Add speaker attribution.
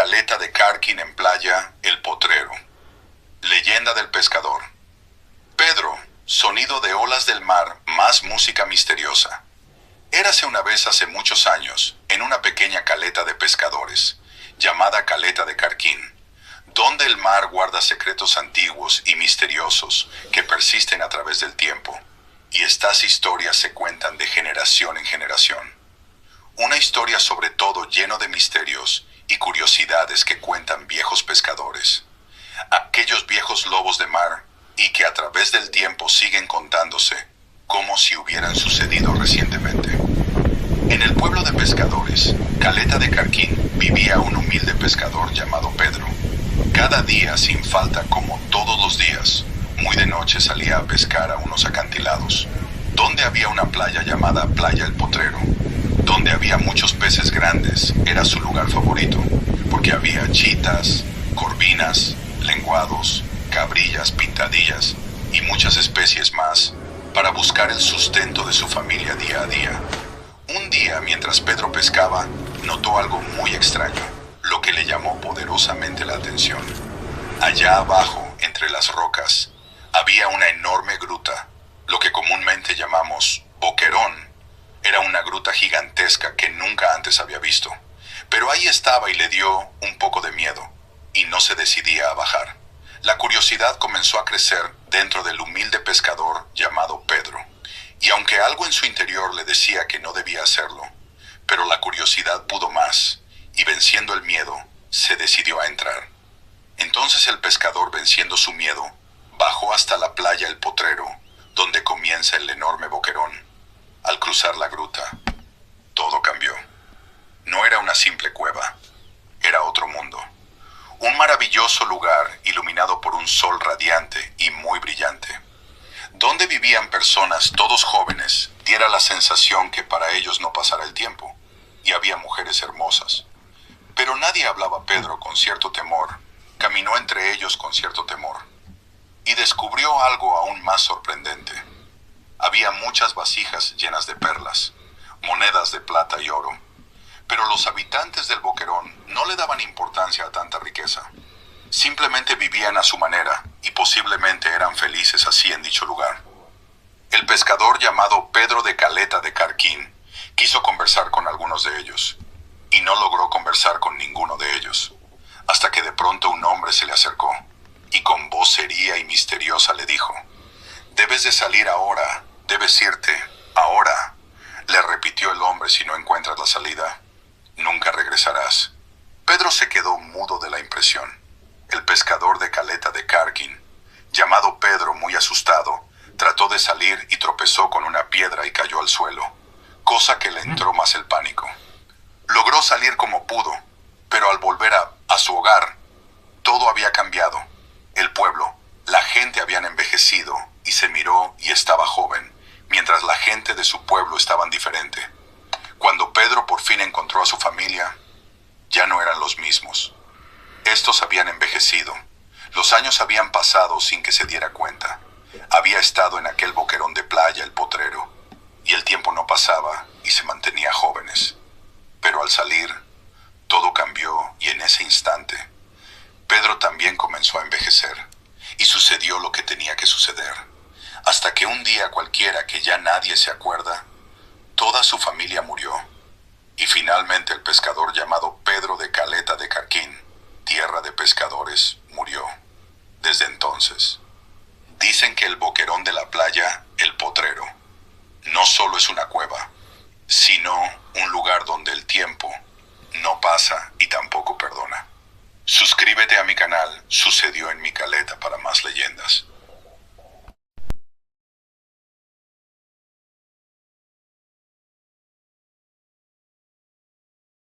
Speaker 1: Caleta de Carquín en playa, El Potrero. Leyenda del pescador. Pedro, sonido de olas del mar, más música misteriosa. Érase una vez hace muchos años, en una pequeña caleta de pescadores, llamada Caleta de Carquín, donde el mar guarda secretos antiguos y misteriosos que persisten a través del tiempo, y estas historias se cuentan de generación en generación. Una historia sobre todo lleno de misterios y curiosidades que cuentan viejos pescadores, aquellos viejos lobos de mar, y que a través del tiempo siguen contándose como si hubieran sucedido recientemente. En el pueblo de pescadores, Caleta de Carquín, vivía un humilde pescador llamado Pedro. Cada día, sin falta, como todos los días, muy de noche salía a pescar a unos acantilados, donde había una playa llamada Playa El Potrero, donde había muchos peces grandes. Era su lugar favorito, porque había chitas, corvinas, lenguados, cabrillas, pintadillas y muchas especies más para buscar el sustento de su familia día a día. Un día, mientras Pedro pescaba, notó algo muy extraño, lo que le llamó poderosamente la atención. Allá abajo, entre las rocas, había una enorme gruta, lo que comúnmente llamamos boquerón. Era una gruta gigantesca que nunca antes había visto, pero ahí estaba y le dio un poco de miedo, y no se decidía a bajar. La curiosidad comenzó a crecer dentro del humilde pescador llamado Pedro, y aunque algo en su interior le decía que no debía hacerlo, pero la curiosidad pudo más, y venciendo el miedo, se decidió a entrar. Entonces el pescador, venciendo su miedo, bajó hasta la playa El Potrero, donde comienza el enorme boquerón. Al cruzar la gruta, todo cambió. No era una simple cueva, era otro mundo. Un maravilloso lugar iluminado por un sol radiante y muy brillante, donde vivían personas, todos jóvenes. Diera la sensación que para ellos no pasara el tiempo, y había mujeres hermosas. Pero nadie hablaba. Pedro, con cierto temor, caminó entre ellos con cierto temor, y descubrió algo aún más sorprendente. Había muchas vasijas llenas de perlas, monedas de plata y oro, pero los habitantes del boquerón no le daban importancia a tanta riqueza. Simplemente vivían a su manera, y posiblemente eran felices así en dicho lugar. El pescador llamado Pedro de Caleta de Carquín quiso conversar con algunos de ellos, y no logró conversar con ninguno de ellos, hasta que de pronto un hombre se le acercó, y con voz seria y misteriosa le dijo: «Debes de salir ahora, debes irte, ahora», le repitió el hombre. «Si no encuentras la salida, nunca regresarás». Pedro se quedó mudo de la impresión. El pescador de Caleta de Carquín, llamado Pedro, muy asustado, trató de salir y tropezó con una piedra y cayó al suelo, cosa que le entró más el pánico. Logró salir como pudo, pero al volver a su hogar, todo había cambiado. El pueblo, la gente habían envejecido, y se miró y estaba joven, mientras la gente de su pueblo estaban diferente. Cuando Pedro por fin encontró a su familia, ya no eran los mismos. Estos habían envejecido. Los años habían pasado sin que se diera cuenta. Había estado en aquel boquerón de playa El Potrero, y el tiempo no pasaba y se mantenía jóvenes. Pero al salir, todo cambió, y en ese instante, Pedro también comenzó a envejecer, y sucedió lo que tenía que suceder, hasta que un día cualquiera que ya nadie se acuerda, toda su familia murió, y finalmente el pescador llamado Pedro de Caleta de Carquín, tierra de pescadores, murió. Desde entonces, dicen que el boquerón de la playa El Potrero no solo es una cueva, sino un lugar donde el tiempo